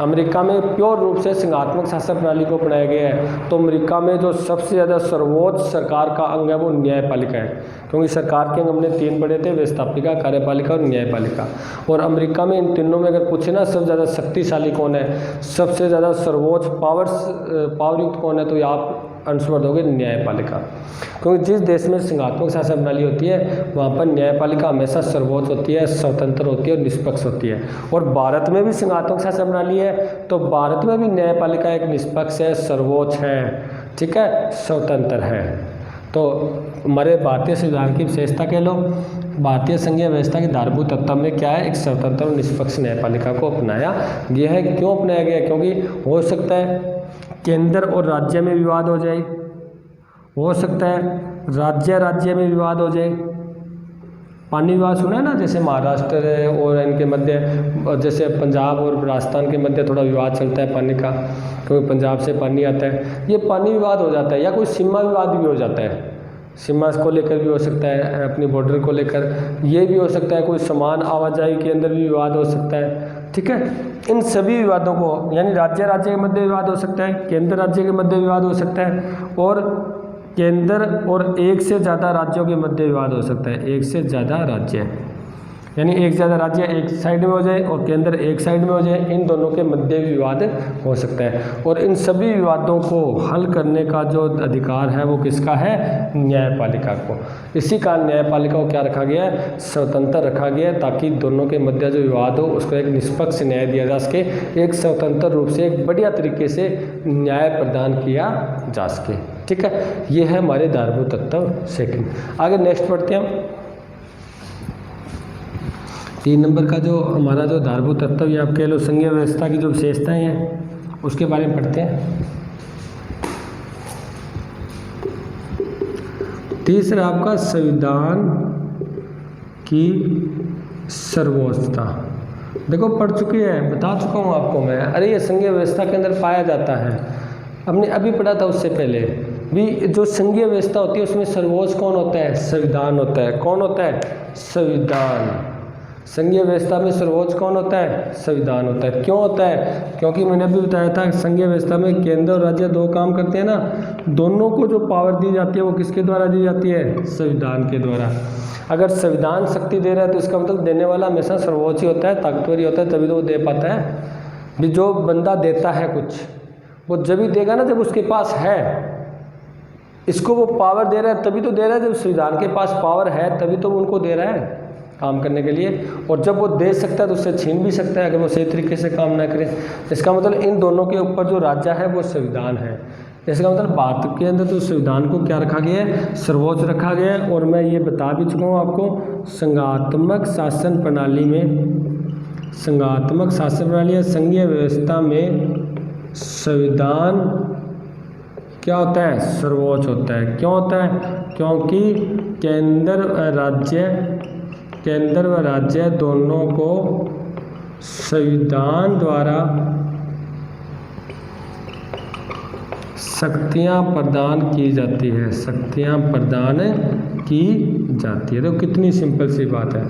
अमेरिका में प्योर रूप से संघात्मक शासन प्रणाली को अपनाया गया है, तो अमेरिका में जो सबसे ज़्यादा सर्वोच्च सरकार का अंग है वो न्यायपालिका है, क्योंकि सरकार के अंग हमने 3 पढ़े थे, व्यवस्थापिका, कार्यपालिका और न्यायपालिका। और अमेरिका में इन तीनों में अगर पूछे ना सबसे ज़्यादा शक्तिशाली कौन है, सबसे ज़्यादा सर्वोच्च पावर युक्त कौन है, तो ये आप आंसर दोगे न्यायपालिका। क्योंकि जिस देश में संघात्मक शासन प्रणाली होती है वहाँ पर न्यायपालिका हमेशा सर्वोच्च होती है, स्वतंत्र होती है और निष्पक्ष होती है। और भारत में भी संघात्मक शासन प्रणाली है, तो भारत में भी न्यायपालिका एक निष्पक्ष है, सर्वोच्च है, ठीक है, स्वतंत्र है। तो हमारे भारतीय संविधान की विशेषता कह लो, भारतीय संघीय व्यवस्था के आधारभूत तत्व में क्या है, एक स्वतंत्र और निष्पक्ष न्यायपालिका को अपनाया गया है। क्यों अपनाया गया? क्योंकि हो सकता है केंद्र और राज्य में विवाद हो जाए, हो सकता है राज्य में विवाद हो जाए। पानी विवाद सुना है ना, जैसे महाराष्ट्र और इनके मध्य, जैसे पंजाब और राजस्थान के मध्य थोड़ा विवाद चलता है पानी का, क्योंकि पंजाब से पानी आता है, ये पानी विवाद हो जाता है। या कोई सीमा विवाद भी हो जाता है, सीमा को लेकर भी हो सकता है, अपनी बॉर्डर को लेकर, ये भी हो सकता है, कोई सामान आवाजाही के अंदर भी विवाद हो सकता है। ठीक है, इन सभी विवादों को, यानी राज्य के मध्य विवाद हो सकता है, केंद्र राज्य के मध्य विवाद हो सकता है, और केंद्र और एक से ज़्यादा राज्यों के मध्य विवाद हो सकता है। एक से ज़्यादा राज्य, यानी एक ज़्यादा राज्य एक साइड में हो जाए और केंद्र एक साइड में हो जाए, इन दोनों के मध्य विवाद हो सकता है। और इन सभी विवादों को हल करने का जो अधिकार है वो किसका है? न्यायपालिका को। इसी कारण न्यायपालिका को क्या रखा गया है? स्वतंत्र रखा गया है, ताकि दोनों के मध्य जो विवाद हो उसको एक निष्पक्ष न्याय दिया जा सके, एक स्वतंत्र रूप से, एक बढ़िया तरीके से न्याय प्रदान किया जा सके। ठीक है, ये है हमारे आधारभूत तत्व सेकंड। आगे नेक्स्ट पढ़ते हैं हम। 3 नंबर का जो हमारा जो आधारभूत तत्व या आप कह लो संघीय व्यवस्था की जो विशेषताएं हैं उसके बारे में पढ़ते हैं। तीसरा आपका संविधान की सर्वोच्चता। देखो पढ़ चुकी है, बता चुका हूँ आपको मैं। अरे ये संघीय व्यवस्था के अंदर पाया जाता है, हमने अभी पढ़ा था उससे पहले भी। जो संघीय व्यवस्था होती है उसमें सर्वोच्च कौन होता है? संविधान होता है। कौन होता है? संविधान। संघीय व्यवस्था में सर्वोच्च कौन होता है? संविधान होता है। क्यों होता है? क्योंकि मैंने अभी बताया था संघीय व्यवस्था में केंद्र और राज्य 2 काम करते हैं ना, दोनों को जो पावर दी जाती है वो किसके द्वारा दी जाती है? संविधान के द्वारा। अगर संविधान शक्ति दे रहा है तो इसका मतलब देने वाला हमेशा सर्वोच्च ही होता है, ताकतवर ही होता है, तभी तो वो दे पाता है। भी जो बंदा देता है कुछ, वो जब ही देगा ना जब उसके पास है। इसको वो पावर दे रहा है तभी तो दे रहा है, जब संविधान के पास पावर है तभी तो वो उनको दे रहा है काम करने के लिए। और जब वो दे सकता है तो उससे छीन भी सकता है अगर वो सही तरीके से काम ना करे। इसका मतलब इन दोनों के ऊपर जो राज्य है वो संविधान है। इसका मतलब भारत के अंदर तो संविधान को क्या रखा गया है? सर्वोच्च रखा गया है। और मैं ये बता भी चुका हूँ आपको, संघात्मक शासन प्रणाली में, संघात्मक शासन प्रणाली या संघीय व्यवस्था में संविधान क्या होता है? सर्वोच्च होता है। क्यों होता है? क्योंकि केंद्र व राज्य दोनों को संविधान द्वारा शक्तियाँ प्रदान की जाती है, शक्तियाँ प्रदान की जाती है। तो कितनी सिंपल सी बात है,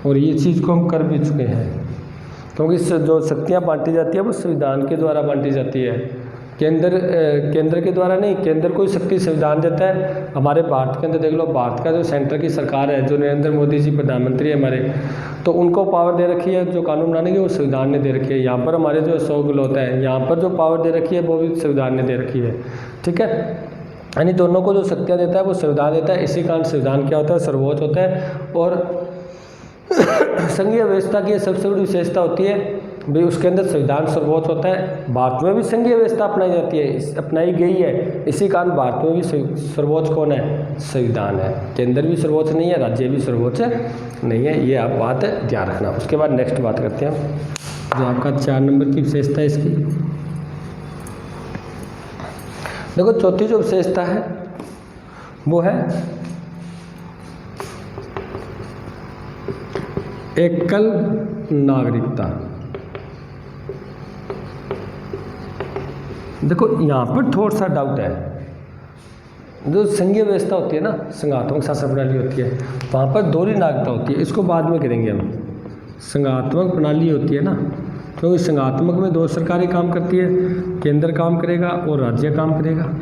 और ये चीज़ को हम कर भी चुके हैं। क्योंकि जो शक्तियाँ बांटी जाती है वो संविधान के द्वारा बांटी जाती है, केंद्र के द्वारा नहीं। केंद्र को शक्ति संविधान देता है। हमारे भारत के अंदर देख लो, भारत का जो सेंटर की सरकार है, जो नरेंद्र मोदी जी प्रधानमंत्री है हमारे, तो उनको पावर दे रखी है जो कानून बनाने की, वो संविधान ने दे रखी है। यहाँ पर हमारे जो 100 गहलोत है, यहाँ पर जो पावर दे रखी है वो भी संविधान ने दे रखी है। ठीक है, यानी दोनों को जो शक्तियाँ देता है वो संविधान देता है। इसी कारण संविधान क्या होता है? सर्वोच्च होता है। और संघीय व्यवस्था की सबसे बड़ी विशेषता होती है भाई उसके अंदर संविधान सर्वोच्च होता है। भारत में भी संघीय व्यवस्था अपनाई जाती है, अपनाई गई है, इसी कारण भारत में भी सर्वोच्च कौन है? संविधान है। केंद्र भी सर्वोच्च नहीं है, राज्य भी सर्वोच्च नहीं है, ये आप बात ध्यान रखना। उसके बाद नेक्स्ट बात करते हैं जो आपका 4 नंबर की विशेषता है इसकी। देखो चौथी जो विशेषता है वो है एकल नागरिकता। देखो यहाँ पर थोड़ा सा डाउट है, जो संघीय व्यवस्था होती है ना, संघात्मक शासन प्रणाली होती है, वहाँ पर दोहरी नागरिकता होती है। इसको बाद में करेंगे हम। संघात्मक प्रणाली होती है ना, क्योंकि संघात्मक में 2 सरकारें काम करती है, केंद्र काम करेगा और राज्य काम करेगा।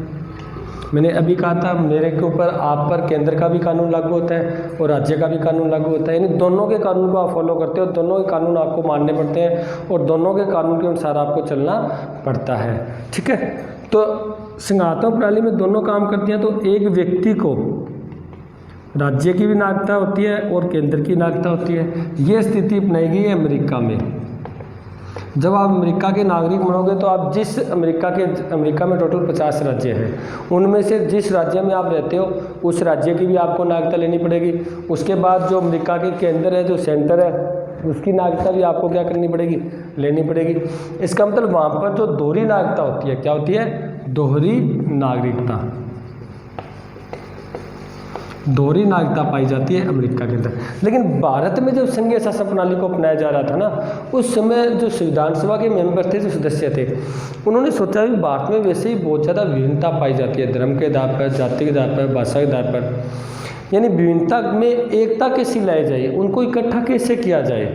मैंने अभी कहा था मेरे के ऊपर आप पर केंद्र का भी कानून लागू होता है और राज्य का भी कानून लागू होता है, यानी दोनों के कानून को आप फॉलो करते हो, दोनों के कानून आपको मानने पड़ते हैं और दोनों के कानून के अनुसार आपको चलना पड़ता है। ठीक है, तो संघात्मक प्रणाली में दोनों काम करती हैं, तो एक व्यक्ति को राज्य की भी नागरिकता होती है और केंद्र की नागरिकता होती है। ये स्थिति अपनाई गई है अमेरिका में। जब आप अमेरिका के नागरिक बनोगे तो आप जिस अमेरिका में टोटल 50 राज्य हैं, उनमें से जिस राज्य में आप रहते हो उस राज्य की भी आपको नागरिकता लेनी पड़ेगी। उसके बाद जो अमेरिका के केंद्र है, जो सेंटर है, उसकी नागरिकता भी आपको क्या करनी पड़ेगी? लेनी पड़ेगी। इसका मतलब वहाँ पर जो दोहरी नागरिकता होती है, क्या होती है? दोहरी नागरिकता। दोहरी नागरिकता पाई जाती है अमेरिका के अंदर। लेकिन भारत में जब संघीय शासन प्रणाली को अपनाया जा रहा था ना, उस समय जो संविधान सभा के मेंबर थे, जो सदस्य थे, उन्होंने सोचा कि भारत में वैसे ही बहुत ज़्यादा विभिन्नता पाई जाती है, धर्म के आधार पर, जाति के आधार पर, भाषा के आधार पर, यानी विभिन्नता में एकता कैसी लाई जाए, उनको इकट्ठा कैसे किया जाए।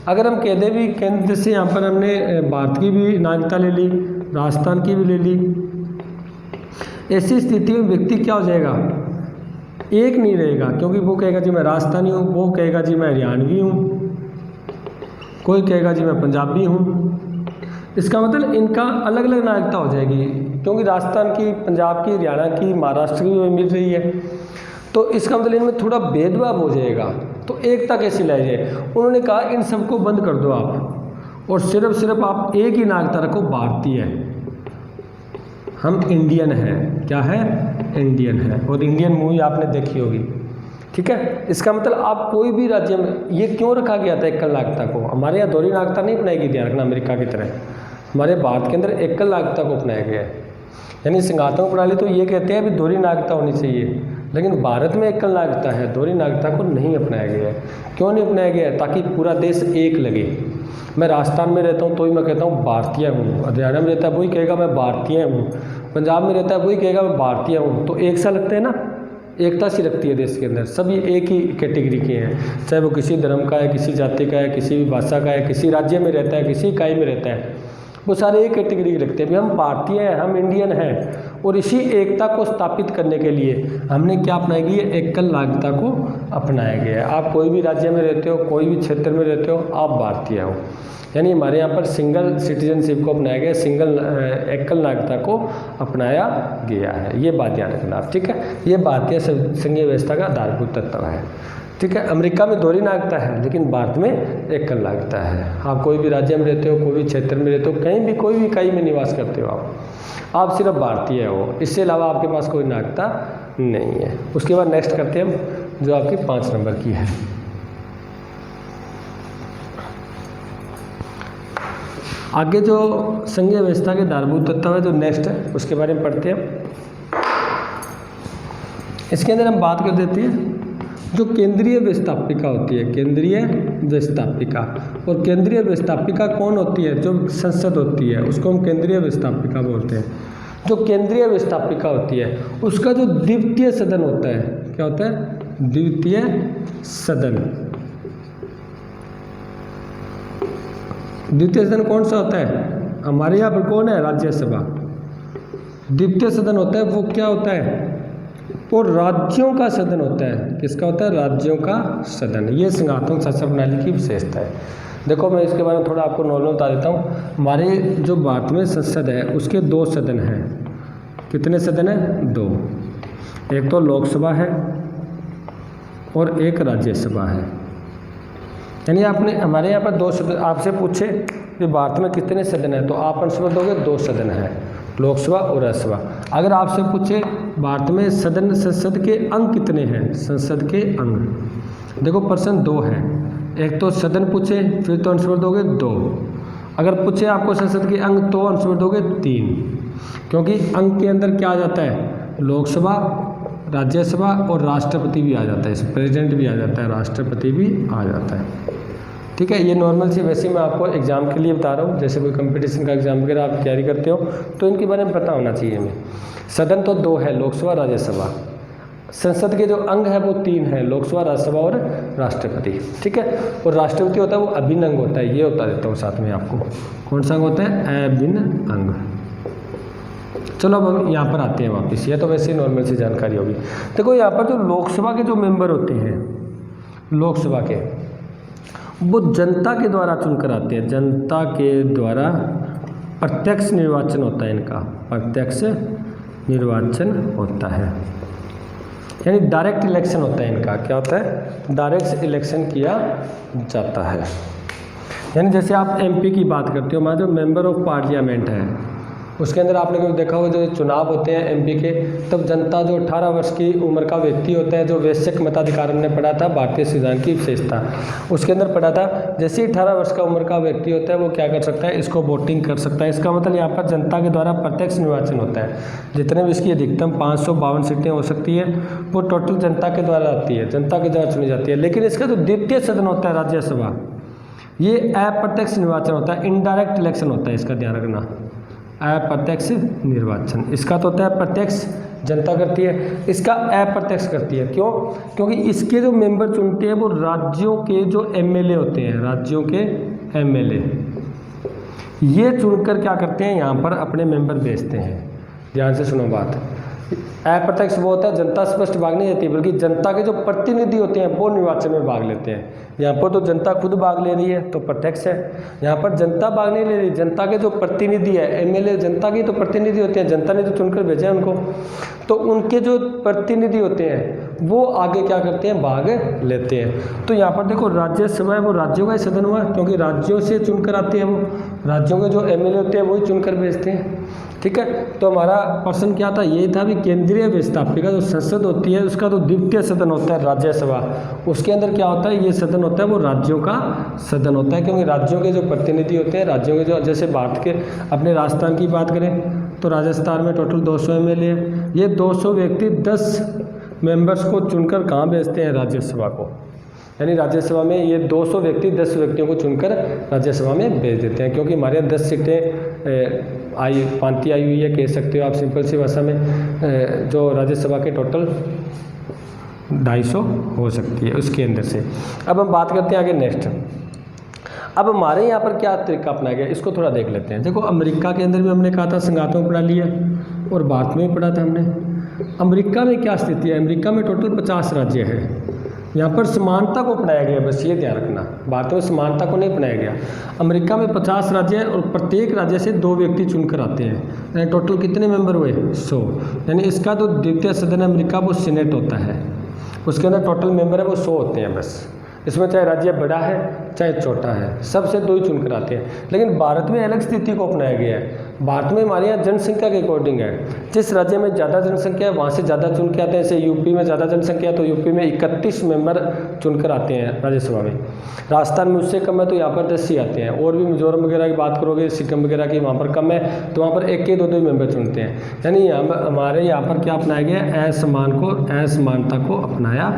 अगर हम कह दें भी केंद्र से यहाँ पर हमने भारत की भी नागरिकता ले ली, राजस्थान की भी ले ली, ऐसी स्थिति में व्यक्ति क्या हो जाएगा? एक नहीं रहेगा, क्योंकि वो कहेगा जी मैं राजस्थानी हूँ, वो कहेगा जी मैं हरियाणवी हूँ, कोई कहेगा जी मैं पंजाबी हूँ। इसका मतलब इनका अलग अलग नागरिकता हो जाएगी, क्योंकि राजस्थान की, पंजाब की, हरियाणा की, महाराष्ट्र की भी मिल रही है, तो इसका मतलब इनमें थोड़ा भेदभाव हो जाएगा। तो एकता कैसी लाई जाए? उन्होंने कहा इन सबको बंद कर दो आप, और सिर्फ आप एक ही नागरिकता रखो, भारतीय। हम इंडियन हैं। क्या है? इंडियन है। और इंडियन मूवी आपने देखी होगी। ठीक है, इसका मतलब आप कोई भी राज्य में, ये क्यों रखा गया था एकल नागरिकता को? हमारे यहाँ दोहरी नागरिकता नहीं अपनाई गई, ध्यान रखना, अमेरिका की तरह। हमारे भारत के अंदर एकल नागरिकता को अपनाया गया है। यानी संघात्मक प्रणाली तो ये कहते हैं भी दोहरी नागरिकता होनी चाहिए, लेकिन भारत में एकल नागरिकता है, दोहरी नागरिकता को नहीं अपनाया गया है। क्यों नहीं अपनाया गया है? ताकि पूरा देश एक लगे। मैं राजस्थान में रहता हूँ तो ही मैं कहता हूँ भारतीय हूँ, हरियाणा में रहता है वही कहेगा मैं भारतीय हूँ, पंजाब में रहता है वही कहेगा मैं भारतीय हूँ, तो एक सा लगते हैं ना, एकता सी लगती है देश के अंदर। सभी एक ही कैटेगरी के हैं, चाहे वो किसी धर्म का है, किसी जाति का है, किसी भी भाषा का है, किसी राज्य में रहता है, किसी इकाई में रहता है, वो सारे एक कैटेगरी के लगते हैं। भी हम भारतीय हैं, हम इंडियन हैं, और इसी एकता को स्थापित करने के लिए हमने क्या अपनाई गई है? एकल नागरिकता को अपनाया गया है। आप कोई भी राज्य में रहते हो, कोई भी क्षेत्र में रहते हो, आप भारतीय हो। यानी हमारे यहाँ पर सिंगल सिटीजनशिप को अपनाया गया, एकल नागरिकता को अपनाया गया है। ये बात ध्यान रखना आप। ठीक है, ये भारतीय संघीय व्यवस्था का आधारभूत तत्व है। ठीक है, अमेरिका में दोहरी नागरिकता है, लेकिन भारत में एकल नागरिकता है। आप कोई भी राज्य में रहते हो, कोई भी क्षेत्र में रहते हो, कहीं भी कोई भी इकाई में निवास करते हो, आप सिर्फ भारतीय हो, इससे अलावा आपके पास कोई नागरिकता नहीं है। उसके बाद नेक्स्ट करते हैं हम, जो आपकी 5 नंबर की है। आगे जो संघीय व्यवस्था के आधारभूत तत्व है जो नेक्स्ट है, उसके बारे में पढ़ते हैं। इसके अंदर हम बात कर देते हैं जो केंद्रीय व्यवस्थापिका होती है, केंद्रीय व्यवस्थापिका। और केंद्रीय व्यवस्थापिका कौन होती है? जो संसद होती है, उसको हम केंद्रीय व्यवस्थापिका बोलते हैं। जो केंद्रीय व्यवस्थापिका होती है, उसका जो द्वितीय सदन होता है, क्या होता है? द्वितीय सदन। द्वितीय सदन कौन सा होता है? हमारे यहाँ पर कौन है? राज्यसभा। द्वितीय सदन होता है वो क्या होता है? वो राज्यों का सदन होता है। किसका होता है? राज्यों का सदन। ये संघात्मक शासन प्रणाली की विशेषता है। देखो मैं इसके बारे में थोड़ा आपको नॉलेज बता देता हूँ। हमारे जो भारत में संसद है उसके 2 सदन हैं। कितने सदन हैं? 2। एक तो लोकसभा है और एक राज्यसभा है। यानी आपने हमारे यहाँ पर 2 सदन आपसे पूछे कि भारत में कितने सदन हैं, तो आप आंसर दोगे 2 सदन हैं, लोकसभा और राज्यसभा। अगर आपसे पूछे भारत में संसद के अंग कितने हैं, संसद के अंग, देखो प्रश्न 2 है, एक तो सदन पूछे फिर तो आंसर दोगे 2। अगर पूछे आपको संसद के अंग तो आंसर दोगे 3, क्योंकि अंग के अंदर क्या आ जाता है, लोकसभा, राज्यसभा और राष्ट्रपति भी आ जाता है, प्रेसिडेंट भी आ जाता है, राष्ट्रपति भी आ जाता है। ठीक है, ये नॉर्मल सी, वैसे मैं आपको एग्जाम के लिए बता रहा हूँ, जैसे कोई कंपटीशन का एग्जाम वगैरह आप तैयारी करते हो तो इनके बारे में पता होना चाहिए हमें। सदन तो 2 है, लोकसभा राज्यसभा। संसद के जो अंग है वो 3 है, लोकसभा, राज्यसभा और राष्ट्रपति। ठीक है, और राष्ट्रपति होता है वो अभिन्न अंग होता है, ये बता देता हूँ साथ में आपको, कौन सा अंग होता है, अभिन्न अंग। चलो अब हम यहाँ पर आते हैं वापस, ये तो वैसे ही नॉर्मल सी जानकारी होगी। देखो यहाँ पर जो लोकसभा के जो मेंबर होते हैं, लोकसभा के, वो जनता के द्वारा चुनकर आते हैं, जनता के द्वारा प्रत्यक्ष निर्वाचन होता है इनका, प्रत्यक्ष निर्वाचन होता है, यानी डायरेक्ट इलेक्शन होता है इनका। क्या होता है, डायरेक्ट इलेक्शन किया जाता है। यानी जैसे आप एमपी की बात करते हो, हमारा जो मेंबर ऑफ पार्लियामेंट है उसके अंदर आपने कभी देखा होगा जो चुनाव होते हैं एमपी के, तब जनता जो 18 वर्ष की उम्र का व्यक्ति होता है, जो वैश्यक मताधिकार हमने पढ़ा था, भारतीय संविधान की विशेषता उसके अंदर पढ़ा था, जैसे ही 18 वर्ष का उम्र का व्यक्ति होता है वो क्या कर सकता है, इसको वोटिंग कर सकता है। इसका मतलब यहाँ पर जनता के द्वारा प्रत्यक्ष निर्वाचन होता है। जितने भी इसकी अधिकतम 552 सीटें हो सकती है, वो टोटल जनता के द्वारा आती है, जनता के द्वारा चुनी जाती है। लेकिन इसका जो द्वितीय सदन होता है, राज्यसभा, ये अप्रत्यक्ष निर्वाचन होता है, इनडायरेक्ट इलेक्शन होता है, इसका ध्यान रखना, अप्रत्यक्ष निर्वाचन। इसका तो होता है प्रत्यक्ष, जनता करती है, इसका अप्रत्यक्ष करती है। क्यों, क्योंकि इसके जो मेंबर चुनते हैं वो राज्यों के जो एमएलए होते हैं, राज्यों के एमएलए, ये चुनकर क्या करते हैं, यहाँ पर अपने मेंबर भेजते हैं। ध्यान से सुनो बात, अप्रत्यक्ष वो होता है जनता स्पष्ट भाग नहीं लेती, बल्कि जनता के जो प्रतिनिधि होते हैं वो निर्वाचन में भाग लेते हैं। यहाँ पर तो जनता खुद भाग ले रही है तो प्रत्यक्ष है, यहाँ पर जनता भाग नहीं ले रही, जनता के जो प्रतिनिधि है, एमएलए जनता के तो प्रतिनिधि होते हैं, जनता ने तो चुनकर भेजा है उनको, तो उनके जो प्रतिनिधि होते हैं वो आगे क्या करते हैं, भाग लेते हैं। तो यहाँ पर देखो राज्यसभा है वो राज्यों का ही सदन हुआ, क्योंकि राज्यों से चुनकर आते हैं, वो राज्यों के जो एमएलए होते हैं वही चुनकर भेजते हैं। ठीक है, तो हमारा प्रश्न क्या था, ये था भी केंद्रीय व्यवस्थापिका जो संसद होती है उसका तो द्वितीय सदन होता है राज्यसभा, उसके अंदर क्या होता है, ये सदन होता है वो राज्यों का सदन होता है, क्योंकि राज्यों के जो प्रतिनिधि होते हैं, राज्यों के जो, जैसे भारत के अपने राजस्थान की बात करें तो राजस्थान में टोटल 200 एमएलए है, ये 200 व्यक्ति 10 मेंबर्स को चुनकर कहाँ भेजते हैं, राज्यसभा को। यानी राज्यसभा में ये 200 व्यक्ति 10 व्यक्तियों को चुनकर राज्यसभा में भेज देते हैं, क्योंकि हमारे यहाँ 10 सीटें पांति आई हुई है, कह सकते हो आप सिंपल सी भाषा में, जो राज्यसभा के टोटल 250 हो सकती है उसके अंदर से। अब हम बात करते हैं आगे नेक्स्ट। अब हमारे यहाँ पर क्या तरीका अपनाया गया, इसको थोड़ा देख लेते हैं। देखो अमेरिका के अंदर भी हमने कहा था संघातों में पढ़ा लिया, और भारत में भी पढ़ा था हमने। अमेरिका में क्या स्थिति है, अमेरिका में टोटल 50 राज्य है, यहाँ पर समानता को अपनाया गया, बस ये ध्यान रखना, भारत में समानता को नहीं अपनाया गया। अमेरिका में 50 राज्य है और प्रत्येक राज्य से 2 व्यक्ति चुनकर आते हैं, यानी टोटल कितने मेंबर हुए, 100। यानी इसका जो द्वितीय सदन है अमेरिका वो सीनेट होता है, उसके अंदर टोटल मेंबर है वो 100 होते हैं बस। इसमें चाहे राज्य बड़ा है चाहे छोटा है, सबसे 2 ही चुनकर आते हैं। लेकिन भारत में अलग स्थिति को अपनाया गया है। भारत में हमारे यहाँ जनसंख्या के अकॉर्डिंग है, जिस राज्य में ज़्यादा जनसंख्या है वहाँ से ज़्यादा चुन के आते हैं। जैसे यूपी में ज़्यादा जनसंख्या है तो यूपी में 31 मेंबर चुनकर आते हैं राज्यसभा में। राजस्थान में उससे कम है तो यहाँ पर 10 ही आते हैं। और भी मिजोरम वगैरह की बात करोगे, सिक्किम वगैरह की, वहाँ पर कम है तो वहाँ पर 1 के 2 मेंबर चुनते हैं। यानी हमारे यहाँ पर क्या अपनाया गया है, असमानता को अपनाया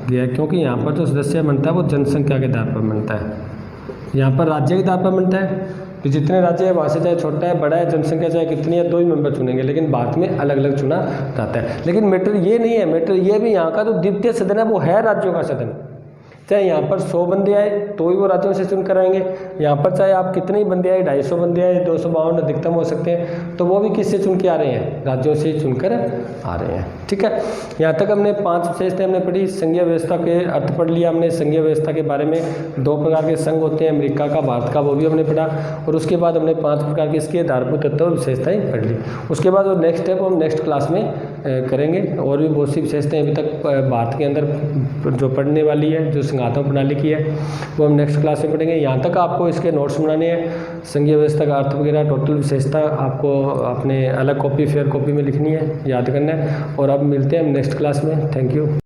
गया है, क्योंकि यहाँ पर जो सदस्य बनता है वो जनसंख्या के आधार पर बनता है, यहाँ पर राज्य के आधार पर बनता है। तो जितने राज्य है वहाँ से चाहे छोटा है बड़ा है, जनसंख्या चाहे कितनी है 2 ही मेंबर चुनेंगे, लेकिन भारत में अलग अलग चुना जाता है। लेकिन मैटर ये नहीं है, मैटर ये भी यहाँ का जो द्वितीय सदन है वो है राज्यों का सदन। चाहे यहाँ पर 100 बंदे आए तो ही वो राज्यों से चुन कर आएंगे, यहाँ पर चाहे आप कितने ही बंदे आए, 250 बंदे आए, 252 अधिकतम हो सकते हैं, तो वो भी किससे चुन के आ रहे हैं, राज्यों से ही चुनकर आ रहे हैं। ठीक है, यहाँ तक हमने 5 विशेषताएं हमने पढ़ी। संघीय व्यवस्था के अर्थ पढ़ लिया हमने। संघीय व्यवस्था के बारे में 2 प्रकार के संघ होते हैं, अमेरिका का, भारत का, वो भी हमने पढ़ा। और उसके बाद हमने 5 प्रकार के इसके आधारभूत तत्व विशेषताएं पढ़ ली। उसके बाद जो नेक्स्ट है वो हम नेक्स्ट क्लास में करेंगे। और भी बहुत सी विशेषताएं अभी तक भारत के अंदर जो पढ़ने वाली है, जो संघात्मक प्रणाली की है, वो हम नेक्स्ट क्लास में पढ़ेंगे। यहाँ तक आपको इसके नोट्स बनाने हैं, संघीय व्यवस्था का अर्थ वगैरह टोटल विशेषता आपको अपने अलग कॉपी फेयर कॉपी में लिखनी है, याद करना है। और अब मिलते हैं हम नेक्स्ट क्लास में। Thank you.